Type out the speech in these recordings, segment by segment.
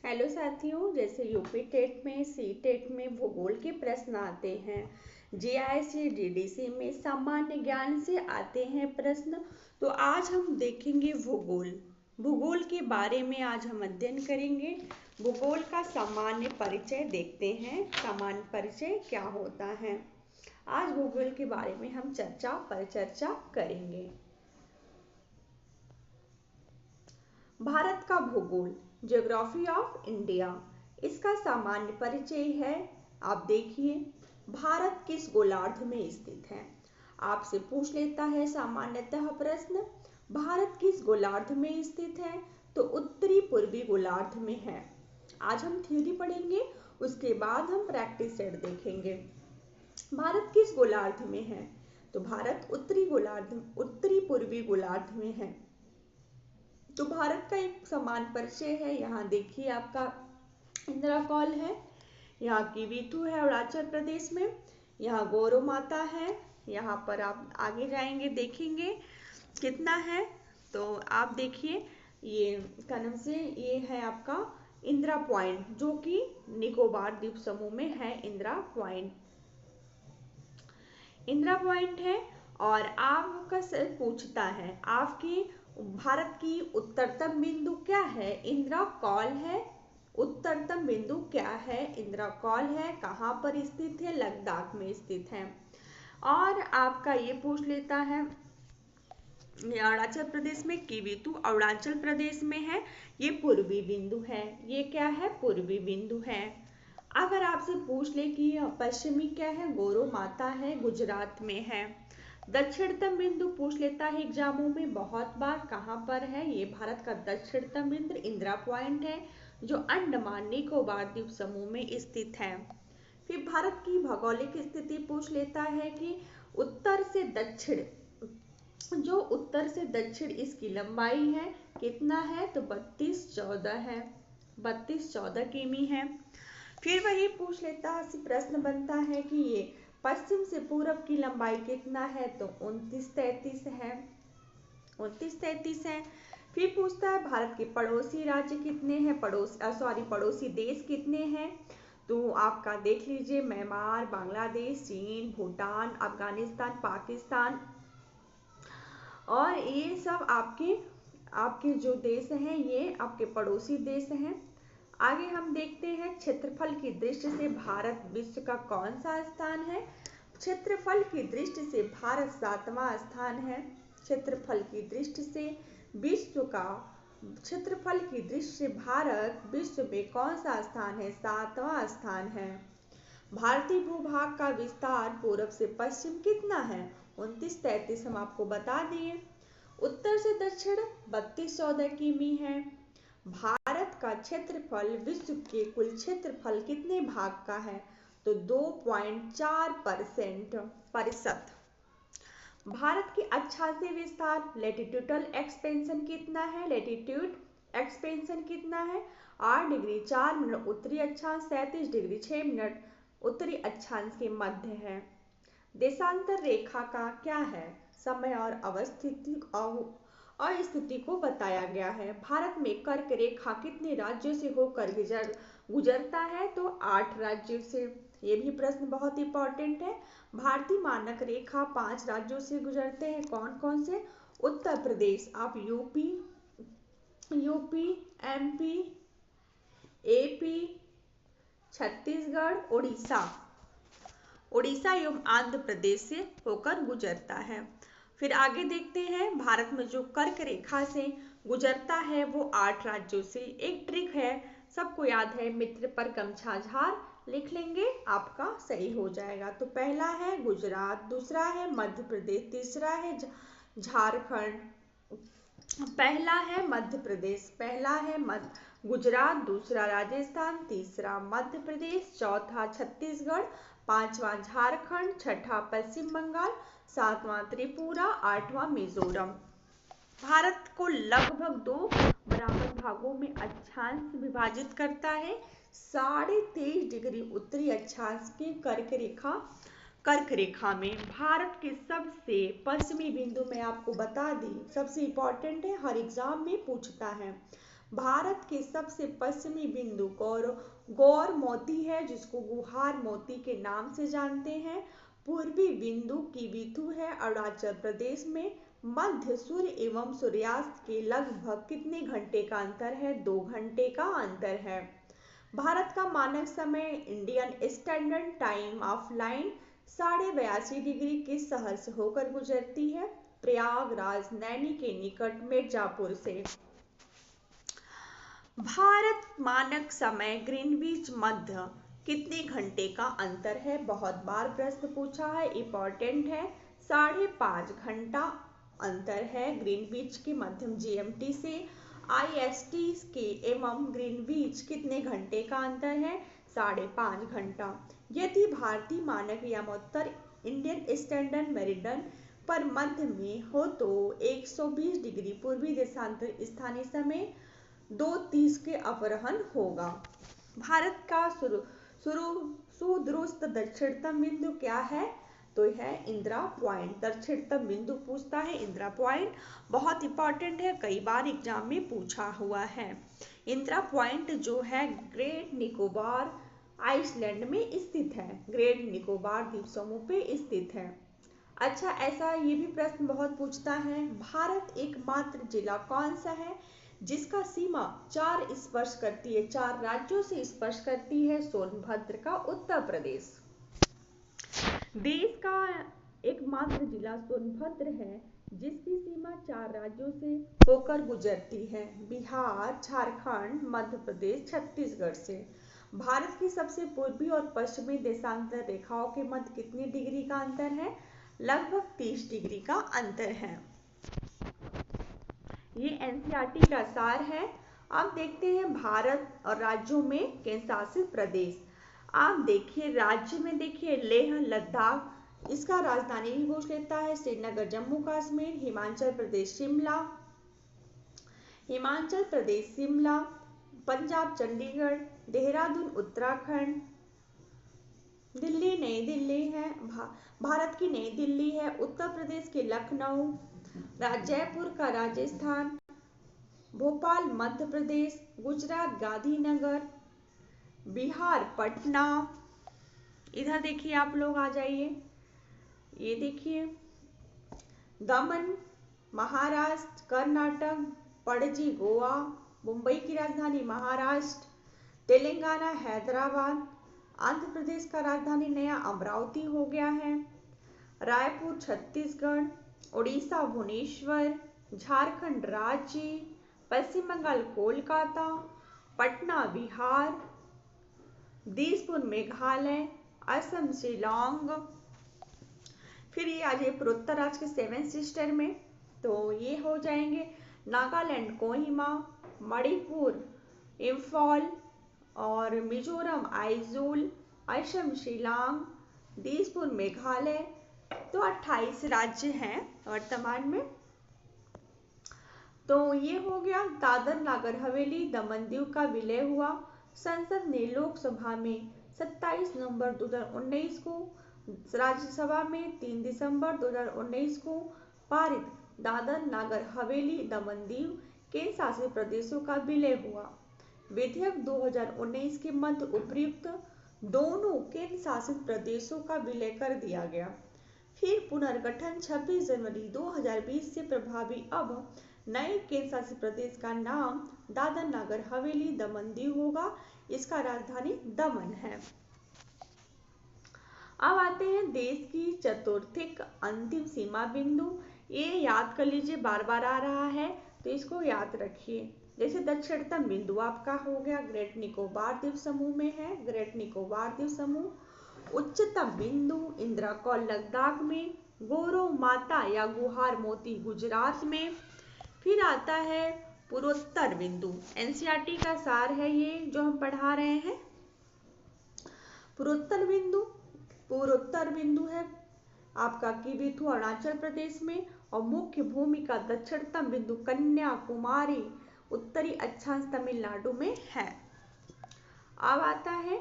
Hello साथियों, जैसे UP TET में, सी टेट में भूगोल के प्रश्न आते हैं, जीआईसी डीडीसी में सामान्य ज्ञान से आते हैं प्रश्न। तो आज हम देखेंगे भूगोल। भूगोल के बारे में आज हम अध्ययन करेंगे। भूगोल का सामान्य परिचय देखते हैं। सामान्य परिचय क्या होता है, आज भूगोल के बारे में हम परिचर्चा करेंगे। भारत का भूगोल, ज्योग्राफी ऑफ इंडिया, इसका सामान्य परिचय है। आप देखिए, भारत किस गोलार्ध में स्थित है। आपसे पूछ लेता है सामान्यतः प्रश्न, भारत किस गोलार्ध में स्थित है, तो उत्तरी पूर्वी गोलार्ध में है। आज हम थ्योरी पढ़ेंगे, उसके बाद हम प्रैक्टिस सेट देखेंगे। भारत किस गोलार्ध में है, तो भारत उत्तरी पूर्वी गोलार्ध में है। तो भारत का एक समान परिचय है। यहाँ देखिए, आपका इंदिरा कॉल है, यहाँ की वीथु है अरुणाचल प्रदेश में, यहाँ गौरव माता है। यहाँ पर आप आगे जाएंगे देखेंगे कितना है। तो आप देखिए, ये इसका नाम से ये है आपका इंदिरा पॉइंट, जो कि निकोबार द्वीप समूह में है। इंदिरा पॉइंट है। और आपका सर पूछता है, आपकी भारत की उत्तरतम बिंदु क्या है, इंदिरा कॉल है। उत्तरतम बिंदु क्या है, इंदिरा कॉल है। कहाँ पर स्थित है, लद्दाख में स्थित है। और आपका ये पूछ लेता है, अरुणाचल प्रदेश में कीवीतु अरुणाचल प्रदेश में है, ये पूर्वी बिंदु है। ये क्या है, पूर्वी बिंदु है। अगर आपसे पूछ ले कि पश्चिमी क्या है, गौरव माता है, गुजरात में है। दक्षिणतम बिंदु पूछ लेता है एग्जामों में बहुत बार, कहाँ पर है, ये भारत का दक्षिणतम बिंदु इंदिरा पॉइंट है, जो अंडमान निकोबार द्वीप समूह में स्थित है। फिर भारत की भौगोलिक स्थिति पूछ लेता है कि उत्तर से दक्षिण, जो उत्तर से दक्षिण इसकी लंबाई है कितना है, तो 3214 है, 3214 किमी है। फिर वही पूछ लेता है, प्रश्न बनता है कि ये पश्चिम से पूरब की लंबाई कितना है, तो 2933 है, 2933 है। फिर पूछता है भारत के पड़ोसी राज्य कितने हैं, पड़ोसी देश कितने हैं। तो आपका देख लीजिए, म्यांमार, बांग्लादेश, चीन, भूटान, अफगानिस्तान, पाकिस्तान, और ये सब आपके आपके जो देश हैं, ये आपके पड़ोसी देश हैं। आगे हम देखते हैं, क्षेत्रफल की दृष्टि से भारत विश्व का कौन सा स्थान है। क्षेत्रफल की दृष्टि से भारत 7वां स्थान है। क्षेत्रफल की दृष्टि से विश्व का क्षेत्रफल की दृष्टि से भारत विश्व में कौन सा स्थान है, 7वां स्थान है। भारतीय भूभाग का विस्तार पूर्व से पश्चिम कितना है, 2933 हम आपको बता दिए। उत्तर से दक्षिण 3214 किमी है। भारत का क्षेत्रफल विश्व के कुल क्षेत्रफल कितने भाग का है, तो 2.4%। भारत की अक्षांशीय विस्तार लैटिट्यूडल एक्सपेंशन कितना है, लैटिट्यूड एक्सपेंशन कितना है, 8 डिग्री 4 मिनट उत्तरी अक्षांश, 37 डिग्री 6 मिनट उत्तरी अक्षांश के मध्य है। देशांतर रेखा का क्या है, समय और स्थिति को बताया गया है। भारत में कर्क रेखा कितने राज्यों से होकर गुजरता है, तो 8 राज्यों से। ये भी प्रश्न बहुत इंपॉर्टेंट है। भारतीय मानक रेखा 5 राज्यों से गुजरते हैं, कौन कौन से, उत्तर प्रदेश, आप UP, MP, AP, Chhattisgarh, Orissa एवं आंध्र प्रदेश से होकर गुजरता है। फिर आगे देखते हैं, भारत में जो कर्क रेखा से गुजरता है वो 8 राज्यों से। एक ट्रिक है, सबको याद है, मित्र पर गमछा झार लिख लेंगे, आपका सही हो जाएगा। तो पहला है गुजरात, दूसरा है मध्य प्रदेश, तीसरा है झारखंड, पहला है मध्य प्रदेश, गुजरात, दूसरा राजस्थान, तीसरा मध्य प्रदेश, चौथा छत्तीसगढ़, पांचवा झारखंड, छठा पश्चिम बंगाल, सातवां त्रिपुरा, आठवां मिजोरम। भारत को लगभग 2 बराबर भागों में अक्षांश विभाजित करता है। 23.5 डिग्री उत्तरी अक्षांश की कर्क रेखा में भारत के सबसे पश्चिमी बिंदु में आपको बता दी, सबसे इंपॉर्टेंट है, हर एग्जाम में पूछता है। भारत के सबसे पश्चिमी बिंदु गौर मोती है, जिसको गुहार मोती के नाम से जानते हैं। पूर्वी बिंदु कीबीथु है अरुणाचल प्रदेश में। मध्य सूर्य एवं सूर्यास्त के लगभग कितने घंटे का अंतर है? 2 घंटे का अंतर है। भारत का मानक समय Indian standard time of line 82.5 degree किस शहर से होकर गुजरती है? प्रयागराज नैनी के निकट मिर्जापुर से। भारत मानक समय ग्रीनविच मध्य कितने घंटे का अंतर है? बहुत बार प्रश्न पूछा है, इंपॉर्टेंट है। 5.5 घंटा अंतर है ग्रीनविच के मध्यम जीएमटी से। आईएसटी के एवं ग्रीनविच कितने घंटे का अंतर है? 5.5 घंटा। यदि भारतीय मानक यमोत्तर इंडियन स्टैंडर्ड मेरिडियन पर मध्य में हो तो 120 डिग्री पूर्वी देशांतर स्थानीय समय 2:30 के अपराह्न होगा। भारत का सुदूरस्थ दक्षिणतम बिंदु क्या है? तो है इंदिरा पॉइंट। दक्षिणतम बिंदु पूछता है इंदिरा पॉइंट, बहुत इंपॉर्टेंट है, कई बार एग्जाम में पूछा हुआ है। इंदिरा पॉइंट जो है ग्रेट निकोबार आइसलैंड में स्थित है। ग्रेट निकोबार द्वीप समूह पे स्थित है। अच्छा, ऐसा ये भी प्रश्न बहुत पूछता है, भारत एकमात्र जिला कौन सा है जिसका सीमा 4 स्पर्श करती है, 4 राज्यों से स्पर्श करती है? सोनभद्र का उत्तर प्रदेश। देश का एकमात्र जिला सोनभद्र है जिसकी सीमा 4 राज्यों से होकर गुजरती है, बिहार, झारखंड, मध्य प्रदेश, छत्तीसगढ़ से। भारत की सबसे पूर्वी और पश्चिमी देशांतर रेखाओं के मध्य कितनी डिग्री का अंतर है? लगभग 30 डिग्री का अंतर है। ये एनसीईआरटी का सार है। अब देखते हैं भारत और राज्यों में केंद्र शासित प्रदेश। आप देखिए राज्य में देखिए लेह लद्दाख, इसका राजधानी भी पूछ लेता है। श्रीनगर जम्मू कश्मीर, हिमाचल प्रदेश शिमला, पंजाब चंडीगढ़, देहरादून उत्तराखंड, दिल्ली नई दिल्ली है, भारत की नई दिल्ली है, उत्तर प्रदेश के लखनऊ, जयपुर का राजस्थान, भोपाल मध्य प्रदेश, गुजरात गांधीनगर, बिहार पटना। इधर देखिए आप लोग आ जाइए, ये देखिए दमन महाराष्ट्र, कर्नाटक, पणजी गोवा, मुंबई की राजधानी महाराष्ट्र, तेलंगाना हैदराबाद, आंध्र प्रदेश का राजधानी नया अमरावती हो गया है, रायपुर छत्तीसगढ़, उड़ीसा भुवनेश्वर, झारखंड रांची, पश्चिम बंगाल कोलकाता, पटना बिहार, दिसपुर मेघालय, असम शिलोंग। फिर ये आ जाए पूर्वोत्तर राज्य के 7 सिस्टर में, तो ये हो जाएंगे नागालैंड कोहिमा, मणिपुर इम्फॉल और मिजोरम आइजोल, असम शिलांग, दिसपुर मेघालय। तो 28 राज्य हैं वर्तमान में। तो ये हो गया दादर नागर हवेली दमन दीव का विलय हुआ। संसद ने लोकसभा में 27 नवंबर 2019 को, राज्यसभा में 3 दिसंबर 2019 को पारित दादर नागर हवेली दमन दीव केंद्र शासित प्रदेशों का विलय हुआ। विधेयक 2019 के मध्य उपर्युक्त दोनों केंद्र शासित प्रदेशों का विलय कर दिया गया। फिर पुनर्गठन 26 जनवरी 2020 से प्रभावी। अब नए केंद्र शासित प्रदेश का नाम दादर नागर हवेली दमन दीव होगा। इसका राजधानी दमन है। अब आते हैं देश की चतुर्थिक अंतिम सीमा बिंदु। ये याद कर लीजिए, बार बार आ रहा है तो इसको याद रखिए। जैसे दक्षिणतम बिंदु आपका हो गया ग्रेट निकोबार द्वीप समूह में है, ग्रेट निकोबार द्वीप समूह। उच्चतम बिंदु इंदिरा कॉल लद्दाख में, गोरो माता या गुहार मोती गुजरात में। फिर आता है पूर्वोत्तर बिंदु, एनसीईआरटी का सार है ये जो हम पढ़ा रहे हैं। पूर्वोत्तर बिंदु है आपका कीबीथु अरुणाचल प्रदेश में, और मुख्य भूमि का दक्षिणतम बिंदु कन्याकुमारी उत्तरी अक्षांश तमिलनाडु में है। अब आता है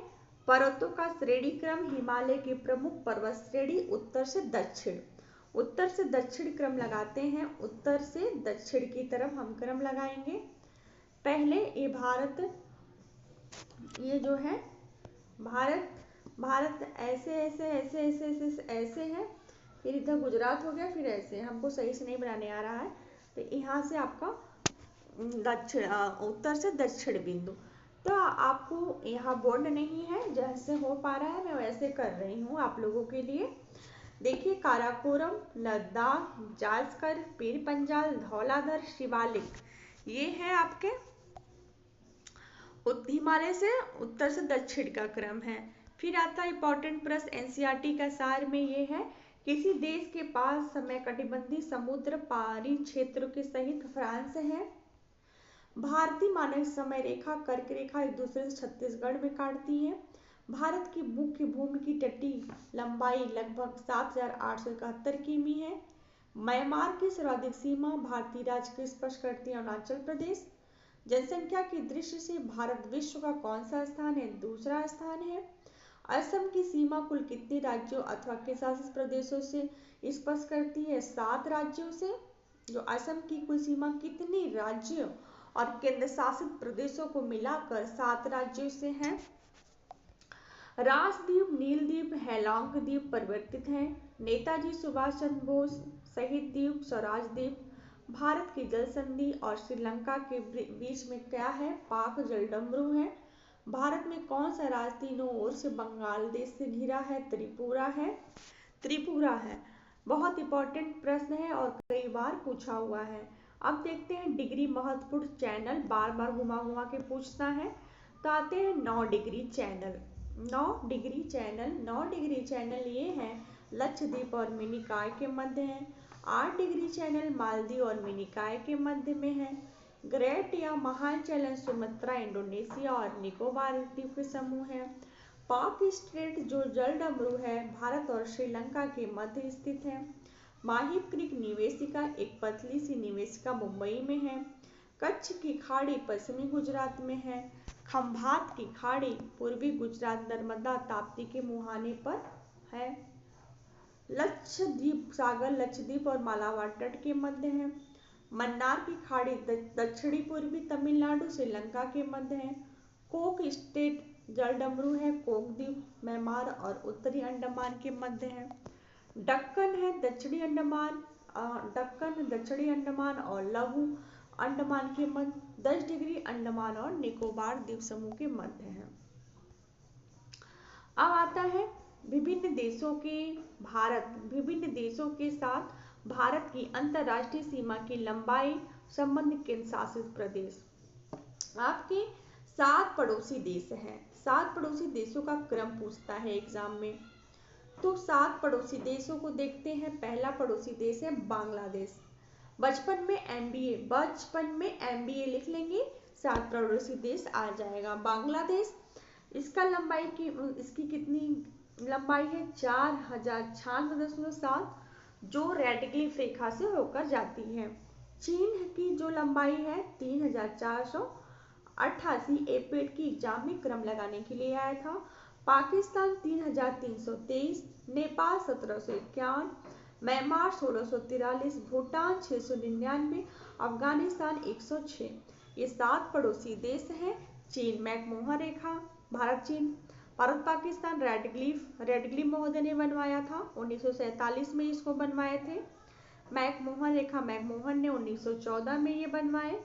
पर्वतों का श्रेणी क्रम। हिमालय की प्रमुख पर्वत श्रेणी उत्तर से दक्षिण क्रम लगाते हैं। उत्तर से दक्षिण की तरफ हम क्रम लगाएंगे। पहले ये भारत, ये जो है भारत, भारत ऐसे ऐसे ऐसे ऐसे ऐसे ऐसे है, फिर इधर गुजरात हो गया, फिर ऐसे, हमको सही से नहीं बनाने आ रहा है, तो यहाँ से आपका दक्षिण, उत्तर से दक्षिण बिंदु। तो आपको यहाँ बोर्ड नहीं है, जैसे हो पा रहा है मैं वैसे कर रही हूँ आप लोगों के लिए। देखिए, काराकोरम, लद्दाख, जास्कर, पीर पंजाल, धौलाधर, शिवालिक, ये है आपके हिमालय से उत्तर से दक्षिण का क्रम है। फिर आता है इंपॉर्टेंट प्रश्न एनसीईआरटी का सार में, ये है किसी देश के पास समय कटिबंधीय समुद्र पारी क्षेत्र के सहित फ्रांस है। भारतीय मानक समय रेखा कर्क रेखा एक दूसरे से छत्तीसगढ़ में काटती है। भारत की मुख्य भूमि की तटीय लंबाई लगभग 7,871 किमी है। म्यांमार की सर्वाधिक सीमा भारतीय राज्य को स्पर्श करती है अरुणाचल प्रदेश। जनसंख्या की दृष्टि से भारत विश्व का कौन सा स्थान है? दूसरा स्थान है। असम की सीमा कुल कितने राज्यों अथवा केंद्र शासित प्रदेशों से स्पर्श करती है? 7 राज्यों से। जो असम की कुल सीमा कितने राज्यों और केंद्र शासित प्रदेशों को मिलाकर 7 राज्यों से है। राजद्वीप, नीलद्वीप, हैलांग द्वीप परिवर्तित हैं। नेताजी सुभाष चंद्र बोस शहीद द्वीप, स्वराज द्वीप। भारत की जल संधि और श्रीलंका के बीच में क्या है? पाक जलडमरू है। भारत में कौन सा राज्य तीनों ओर से बंगाल देश से घिरा है? त्रिपुरा है, त्रिपुरा है। बहुत इंपॉर्टेंट प्रश्न है और कई बार पूछा हुआ है। अब देखते हैं डिग्री महत्वपूर्ण चैनल, बार बार घुमा घुमा के पूछता है। तो आते हैं 9 degree channel. 9 degree channel, 9 degree channel ये है लक्षद्वीप और मिनिकॉय के मध्य है। 8 डिग्री चैनल मालदीव और मिनिकॉय के मध्य में है। ग्रेट या महान चैनल सुमात्रा, इंडोनेशिया और निकोबार द्वीप के समूह है। पाक स्ट्रेट जो जलडमरू है भारत और श्रीलंका के मध्य स्थित है। माहिब क्रीक निवेशिका एक पतली सी निवेशिका मुंबई में है। कच्छ की खाड़ी पश्चिमी गुजरात में है। खंभात की खाड़ी पूर्वी गुजरात नर्मदा ताप्ती के मुहाने पर है। लक्षद्वीप सागर लक्षद्वीप और मालाबार तट के मध्य है। मन्नार की खाड़ी दक्षिणी पूर्वी तमिलनाडु श्रीलंका के मध्य है। कोक स्टेट जलडमरू है कोक द्वीप म्यांमार और उत्तरी अंडमान के मध्य है। दक्कन है दक्षिणी अंडमान, दक्कन दक्षिणी अंडमान और लघु अंडमान के मध्य। 10 डिग्री अंडमान और निकोबार द्वीप समूह के मध्य है। अब आता है विभिन्न देशों के विभिन्न देशों के साथ भारत की अंतर्राष्ट्रीय सीमा की लंबाई संबंधित केंद्र शासित प्रदेश। आपके 7 पड़ोसी देश हैं। 7 पड़ोसी देशों का क्रम पूछता है एग्जाम में। तो 7 पड़ोसी देशों को देखते हैं। पहला पड़ोसी देश है बांग्लादेश। बचपन में एमबीए लिख लेंगे, 7 पड़ोसी देश आ जाएगा। बांग्लादेश, इसका इसकी कितनी लंबाई है? 4096.7 जो रेड क्लिफ रेखा से होकर जाती है। चीन की जो लंबाई है 3488, एपेट की एग्जाम में क्रम लगाने के लिए आया था। पाकिस्तान 3323, नेपाल 1751, म्यांमार 1643, भूटान 699, अफगानिस्तान 106। ये 7 पड़ोसी देश हैं। चीन मैकमोहन रेखा, भारत चीन, भारत पाकिस्तान रेडक्लिफ महोदय ने बनवाया था 1947 में, इसको बनवाए थे। मैकमोहन रेखा मैकमोहन ने 1914 में ये बनवाए।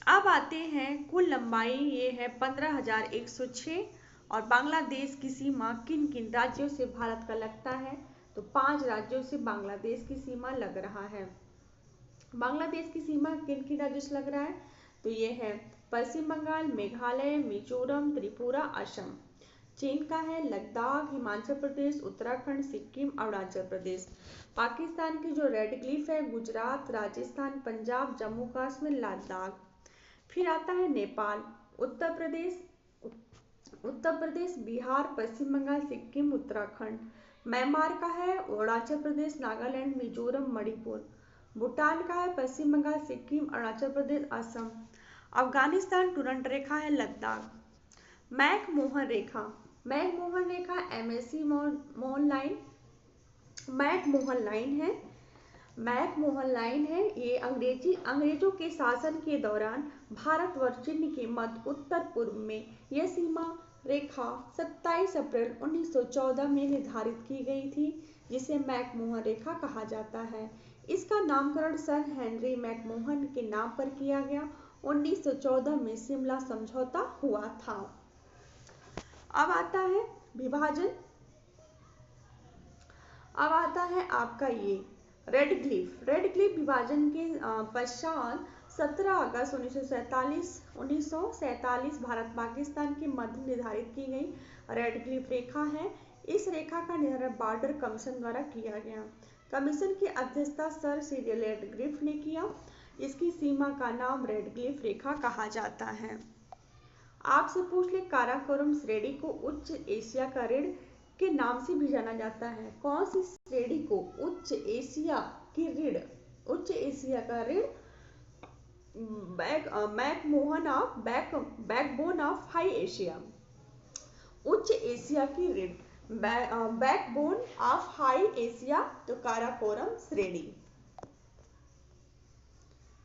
अब आते हैं कुल लंबाई, ये है 15,106। और बांग्लादेश की सीमा किन किन राज्यों से भारत का लगता है? तो 5 राज्यों से बांग्लादेश की सीमा लग रहा है। बांग्लादेश की सीमा किन किन राज्यों से लग रहा है? तो ये है पश्चिम बंगाल, मेघालय, मिजोरम, त्रिपुरा, असम। चीन का है लद्दाख, हिमाचल प्रदेश, उत्तराखंड, सिक्किम, अरुणाचल प्रदेश। पाकिस्तान की जो रेड क्लिफ है गुजरात, राजस्थान, पंजाब, जम्मू कश्मीर, लद्दाख। फिर आता है नेपाल, उत्तर प्रदेश, बिहार, पश्चिम बंगाल, सिक्किम, उत्तराखंड। म्यांमार का है अरुणाचल प्रदेश, नागालैंड, मिजोरम, मणिपुर। भूटान का है पश्चिम बंगाल, सिक्किम, अरुणाचल प्रदेश, असम। अफगानिस्तान टूरंट रेखा है लद्दाख। मैकमोहन रेखा एमएससी मोहन लाइन, मैकमोहन लाइन है। ये अंग्रेजों के शासन के दौरान भारत व चीन के मध्य उत्तर पूर्व में यह सीमा रेखा 27 अप्रैल 1914 में निर्धारित की गई थी, जिसे मैकमोहन रेखा कहा जाता है। इसका नामकरण सर हेनरी मैकमोहन के नाम पर किया गया। 1914 में शिमला समझौता हुआ था। अब आता है विभाजन। अब आता है आपका ये रेड क्लिफ विभाजन के पश्चात 17 अगस्त 1947 भारत पाकिस्तान के मध्य निर्धारित की गई रेड क्लिफ रेखा है। इस रेखा का निर्धारण बॉर्डर कमीशन द्वारा किया गया। कमीशन की अध्यक्षता सर सीरियल रेडक्लिफ ने किया। इसकी सीमा का नाम रेड क्लिफ रेखा कहा जाता है। आपसे पूछ ले, काराकोरम श्रेणी को उच्च एशिया का ऋण के नाम से भी जाना जाता है। कौन सी श्रेणी को उच्च एशिया का ऋण बैकबोन ऑफ हाई एशिया, उच्च एशिया की ऋण बैकबोन ऑफ हाई एशिया, तो काराकोरम श्रेणी।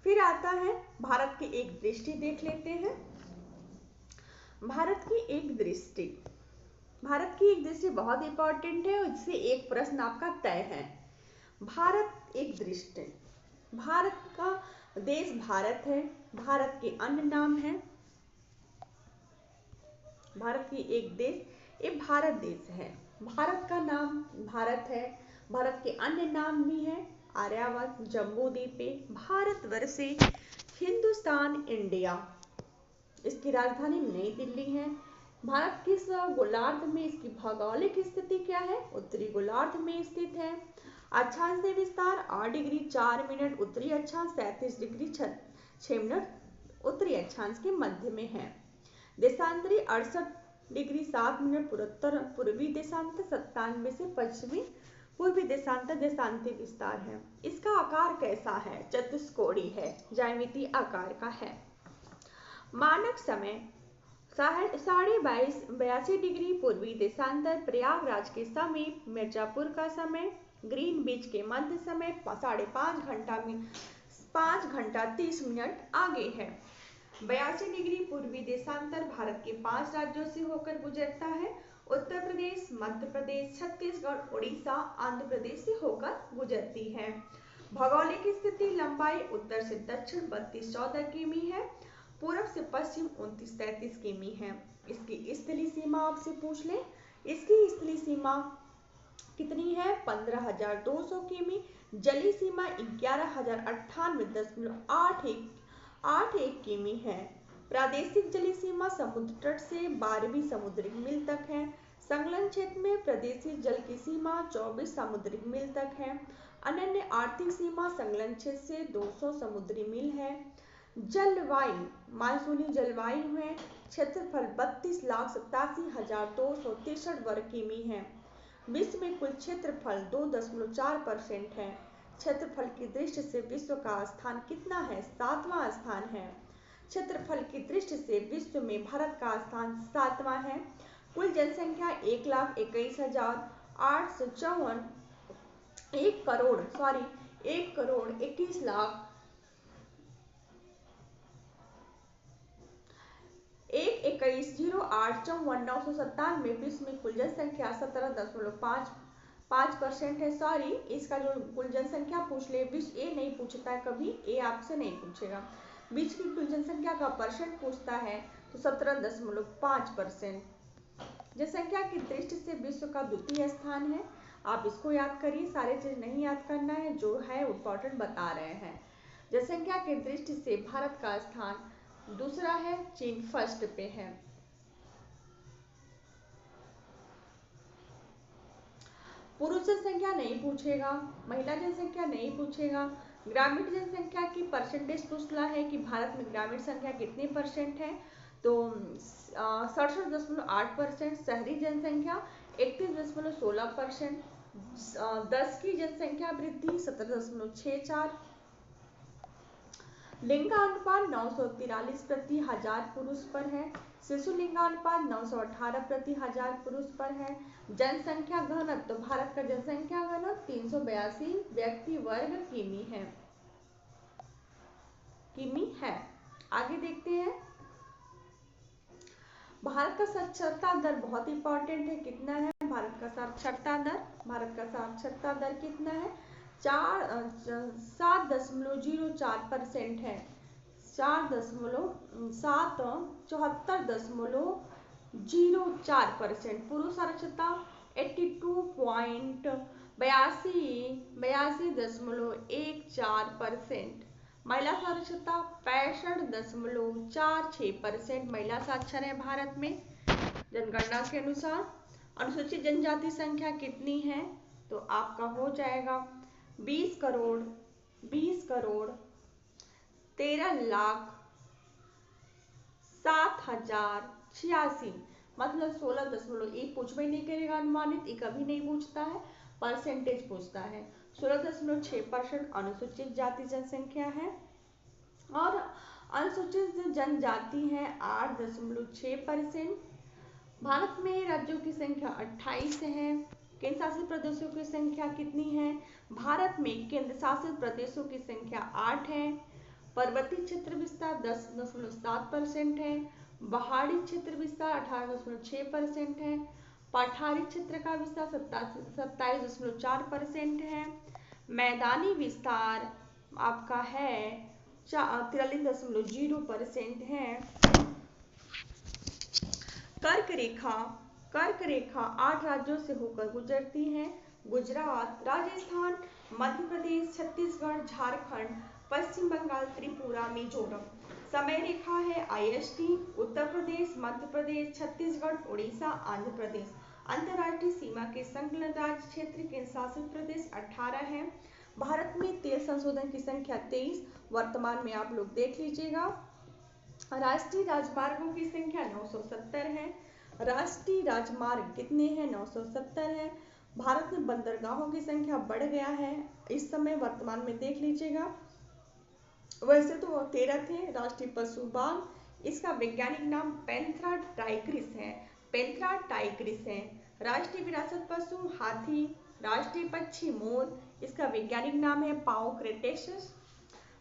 फिर आता है भारत की एक दृष्टि देख लेते हैं। भारत की एक दृष्टि बहुत इंपॉर्टेंट है और इससे एक प्रश्न आपका तय है। भारत एक दृष्टि, भारत का देश भारत है, भारत के अन्य नाम है। भारत की एक देश, ये भारत देश है, भारत का नाम भारत है, भारत के अन्य नाम भी है आर्यावर्त, जम्बूद्वीप, भारतवर्ष, हिंदुस्तान, इंडिया। इसकी राजधानी नई दिल्ली है। भारत किस गोलार्ध में इसकी भौगोलिक स्थिति क्या है? उत्तरी गोलार्ध में स्थित है। अक्षांश से विस्तार 8 डिग्री 4 मिनट उत्तरी अक्षांश, 37 डिग्री 6 मिनट उत्तरी अक्षांश के मध्य में है। देशांतरी 68 डिग्री 7 मिनट पूर्वी देशांतर, 97 से पश्चिमी पूर्वी देशांतर देशांती विस्तार है। इसका आकार कैसा है? चतुष्कोणीय है, ज्यामितीय आकार का है। मानक समय 22.82 डिग्री पूर्वी देशांतर, प्रयागराज के समीप, मिर्जापुर का समय, ग्रीनविच के मध्य समय 5 घंटा 30 मिनट आगे है। 82 डिग्री पूर्वी देशांतर भारत के 5 राज्यों से होकर गुजरता है। उत्तर प्रदेश, मध्य प्रदेश, छत्तीसगढ़, उड़ीसा, आंध्र प्रदेश से होकर गुजरती है। भौगोलिक स्थिति, लंबाई उत्तर से दक्षिण 32-14 किमी है, पूर्व से पश्चिम 29-33 किमी है। इसकी स्थलीय सीमा आपसे पूछ ले, इसकी स्थलीय सीमा कितनी है? 15,200 किमी। जलीय सीमा 11,098.81 किमी है। प्रादेशिक जलीय सीमा समुद्र तट से 12वीं समुद्री मील तक है। संलग्न क्षेत्र में प्रादेशिक जल की सीमा 24 समुद्री मील तक है। अनन्य आर्थिक सीमा संलग्न क्षेत्र से 200 समुद्री मील है। जलवायु मानसूनी जलवायु है। क्षेत्रफल 32,87,263 वर्ग किमी है। विश्व में कुल क्षेत्रफल 2.4% है। क्षेत्रफल की दृष्टि से विश्व का स्थान कितना है? 7वां स्थान है। क्षेत्रफल की दृष्टि से विश्व में भारत का स्थान 7वां है। कुल जनसंख्या 1,21,854 1 करोड़ 1,21,08,54,997 विश्व में कुल जनसंख्या 17.5% है। इसका जो कुल जनसंख्या पूछ ले, विश्व ए नहीं पूछता है कभी, ए आपसे नहीं पूछेगा। विश्व की कुल जनसंख्या का परसेंट पूछता है तो 17.5%। जनसंख्या की दृष्टि से विश्व का द्वितीय स्थान है। आप इसको याद करिए, सारे चीज नहीं याद करना है, जो है इम्पोर्टेंट बता रहे हैं। जनसंख्या की दृष्टि से भारत का स्थान दूसरा है, चीन फर्स्ट पे है। पुरुष जनसंख्या नहीं पूछेगा, महिला जनसंख्या नहीं पूछेगा। ग्रामीण जनसंख्या की परसेंटेज पूछना है कि भारत में ग्रामीण संख्या कितने परसेंट है, तो 67.8%। शहरी जनसंख्या 31.16%। 10 की जनसंख्या वृद्धि 17.64। लिंगानुपात 943 प्रति हजार पुरुष पर है। शिशु लिंगानुपात 918 प्रति हजार पुरुष पर है। जनसंख्या घनत्व, तो भारत का जनसंख्या घनत्व 382 व्यक्ति वर्ग किमी है। आगे देखते हैं। भारत का साक्षरता दर बहुत इंपॉर्टेंट है, कितना है भारत का साक्षरता दर? भारत का साक्षरता दर कितना है? 7.04% है। 74.04%। पुरुष साक्षरता 82.82 महिला साक्षरता 65.46%। महिला साक्षर है भारत में। जनगणना के अनुसार अनुसूचित जनजाति संख्या कितनी है? तो आपका हो जाएगा 20,13,07,086। मतलब 16.1 पूछ में नहीं करेगा अनुमानित, ये कभी नहीं पूछता है, परसेंटेज पूछता है। 16.6% अनुसूचित जाति जनसंख्या है और अनुसूचित जनजाति है 8.6%। भारत में राज्यों की संख्या 28 है। केंद्र शासित प्रदेशों की संख्या कितनी है? भारत में केंद्र शासित प्रदेशों की संख्या 8 है। पर्वतीय क्षेत्र विस्तार 10.7% है। पहाड़ी क्षेत्र विस्तार 18.6% है। पठारी क्षेत्र का विस्तार 27.4% है। मैदानी विस्तार आपका है 43.0% है। कर्क रेखा 8 राज्यों से होकर गुजरती है। गुजरात, राजस्थान, मध्य प्रदेश, छत्तीसगढ़, झारखंड, पश्चिम बंगाल, त्रिपुरा, मिजोरम। समय रेखा है IST, उत्तर प्रदेश, मध्य प्रदेश, छत्तीसगढ़, उड़ीसा, आंध्र प्रदेश। अंतर्राष्ट्रीय सीमा के संलग्न राज्य क्षेत्र केंद्र शासित प्रदेश 18 है। भारत में तेल संशोधन की संख्या 23 वर्तमान में आप लोग देख लीजिएगा। राष्ट्रीय राजमार्गों की संख्या 970 है। राष्ट्रीय राजमार्ग कितने हैं? 970 है। भारत में बंदरगाहों की संख्या बढ़ गया है इस समय वर्तमान में, देख लीजिएगा। वैसे तो 13 थे। राष्ट्रीय पशु बाग, इसका वैज्ञानिक नाम पैंथेरा टाइग्रिस है। पैंथेरा टाइग्रिस है। राष्ट्रीय विरासत पशु हाथी। राष्ट्रीय पक्षी मोर, इसका वैज्ञानिक नाम है पाओ क्रेटेसस।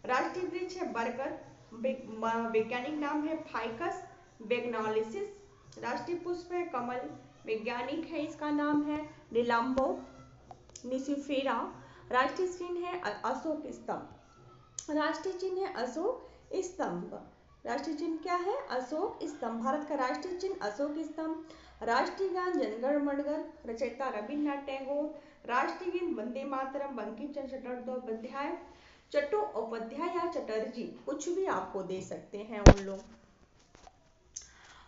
राष्ट्रीय वृक्ष है बरगद, वैज्ञानिक नाम है फाइकस बैग्नालिसिस। राष्ट्रीय पुष्प है कमल, वैज्ञानिक है इसका नाम है निलाम्बो निसिफेरा। राष्ट्रीय चिन्ह है अशोक स्तंभ। राष्ट्रीय चिन्ह है अशोक स्तंभ। राष्ट्रीय चिन्ह क्या है? अशोक स्तंभ। भारत का राष्ट्रीय चिन्ह अशोक स्तंभ। राष्ट्रीय गान जनगण मनगण, रचयिता रविन्द्रनाथ टैगोर। राष्ट्रीय गीत वंदे मातरम, बंकिम चंद्र चट्टोपाध्याय। चट्टोपाध्याय या चटर्जी, कुछ भी आपको दे सकते हैं उन लोग।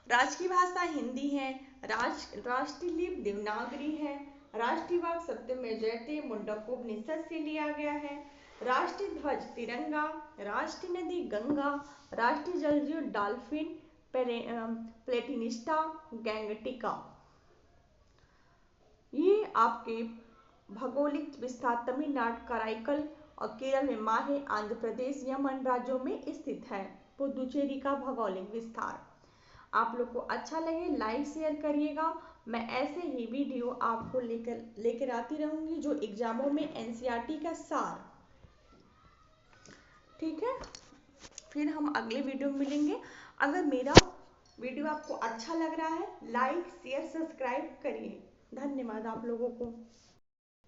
राष्ट्रीय भाषा हिंदी है। राष्ट्रीय लिपि देवनागरी है। राष्ट्रीय वाक् सत्यमेव जयते मुंडकोपनिषद से लिया गया है। राष्ट्रीय ध्वज तिरंगा। राष्ट्रीय नदी गंगा। राष्ट्रीय जलजीव डॉल्फिन, प्लेटिनिस्टा, गैंगटिका। ये आपके भौगोलिक विस्तार तमिलनाडु, कराईकल और केरल में माहे, आंध्र प्रदेश, यमन राज्यों में स्थित है। पुदुचेरी का भौगोलिक विस्तार। आप लोग को अच्छा लगे लाइक शेयर करिएगा। मैं ऐसे ही वीडियो आपको लेकर आती रहूंगी जो एग्जामों में NCERT का सार। ठीक है, फिर हम अगले वीडियो में मिलेंगे। अगर मेरा वीडियो आपको अच्छा लग रहा है लाइक शेयर सब्सक्राइब करिए। धन्यवाद आप लोगों को।